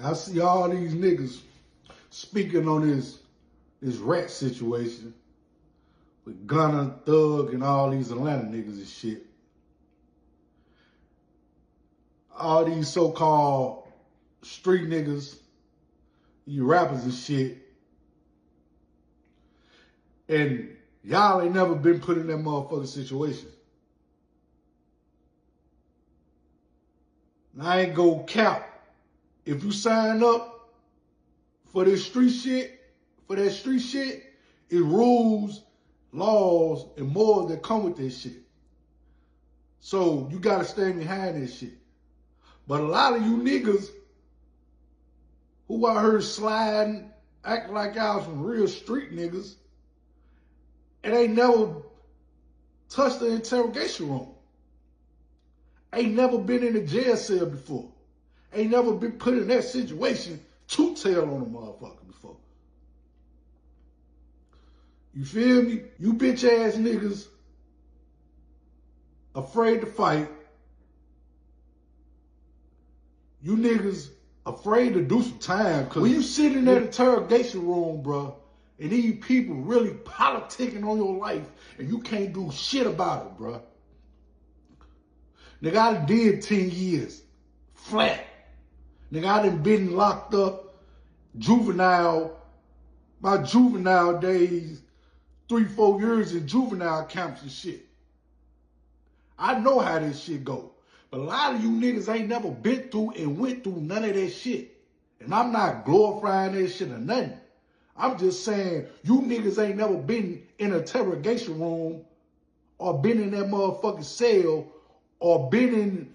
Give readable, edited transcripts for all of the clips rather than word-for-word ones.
I see all these niggas speaking on this rat situation with Gunna, Thug, and all these Atlanta niggas and shit. All these so-called street niggas, you rappers and shit. And y'all ain't never been put in that motherfucking situation. And I ain't go cap. If you sign up for this street shit, it rules, laws, and more that come with this shit. So you gotta stand behind this shit. But a lot of you niggas who I heard sliding, acting like y'all some real street niggas, and ain't never touched the interrogation room. Ain't never been in a jail cell before. Ain't never been put in that situation to tell on a motherfucker before. You feel me? You bitch ass niggas afraid to fight. You niggas afraid to do some time. Cause when you sit in that interrogation room, bro, and these people really politicking on your life and you can't do shit about it, bro. Nigga, I done did 10 years. Flat. Nigga, I done been locked up, my juvenile days, 3-4 years in juvenile camps and shit. I know how this shit go. But a lot of you niggas ain't never been through and went through none of that shit. And I'm not glorifying that shit or nothing. I'm just saying, you niggas ain't never been in an interrogation room or been in that motherfucking cell or been in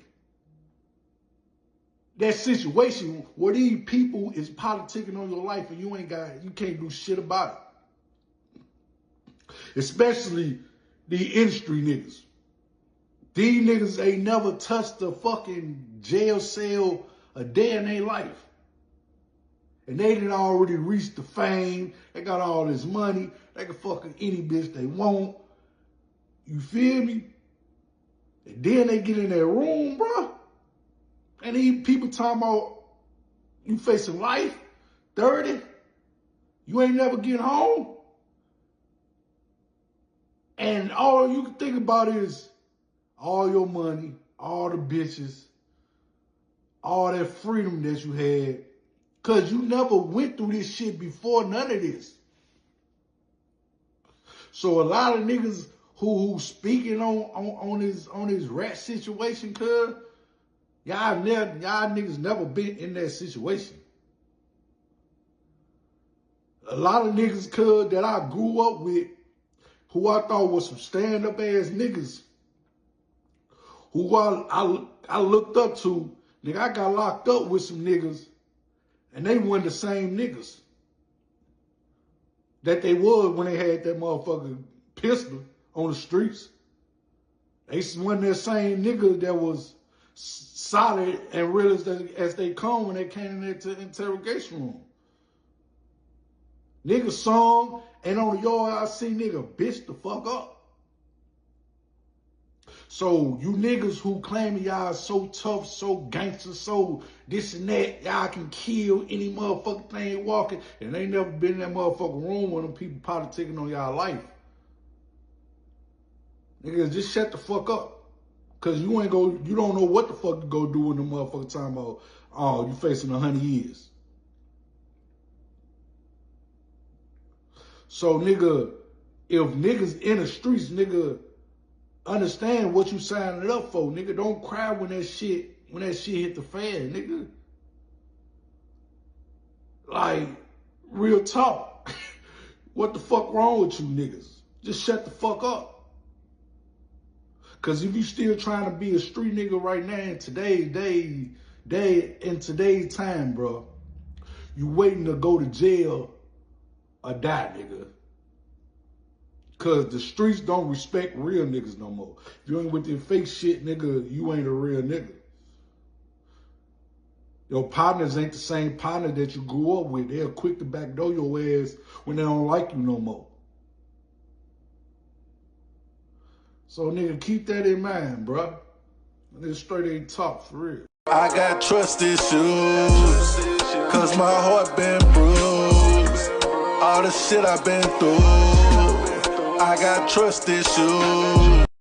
that situation where these people is politicking on your life and you can't do shit about it. Especially the industry niggas. These niggas ain't never touched a fucking jail cell a day in their life. And they done already reached the fame. They got all this money. They can fucking any bitch they want. You feel me? And then they get in that room, bro. And these people talking about you facing life, 30. You ain't never getting home. And all you can think about is all your money, all the bitches, all that freedom that you had. Cause you never went through this shit before, none of this. So a lot of niggas who speaking on his rat situation, cuz y'all niggas never been in that situation. A lot of niggas, cuz, that I grew up with, who I thought was some stand-up ass niggas, who I looked up to, nigga, I got locked up with some niggas, and they weren't the same niggas that they was when they had that motherfucking pistol on the streets. They wasn't that same nigga that was solid and real as they come when they came into the interrogation room. Nigga song, and on the yard I see nigga bitch the fuck up. So you niggas who claim y'all so tough, so gangster, so this and that, y'all can kill any motherfucking thing walking, and they never been in that motherfucking room with them people politicking on y'all life. Niggas, just shut the fuck up. Cause you don't know what the fuck you go do when the motherfucker talking about, oh, you facing 100 years. So nigga, if niggas in the streets, nigga, understand what you signing it up for, nigga. Don't cry when that shit hit the fan, nigga. Like, real talk. What the fuck wrong with you niggas? Just shut the fuck up. Cause if you still trying to be a street nigga right now in today's time, bro, you waiting to go to jail or die, nigga. Cause the streets don't respect real niggas no more. If you ain't with your fake shit, nigga, you ain't a real nigga. Your partners ain't the same partner that you grew up with. They're quick to backdoor your ass when they don't like you no more. So nigga, keep that in mind, bro. Nigga straight ain't talk for real. I got trust issues. my heart been bruised. All the shit I've been through, I got trust issues.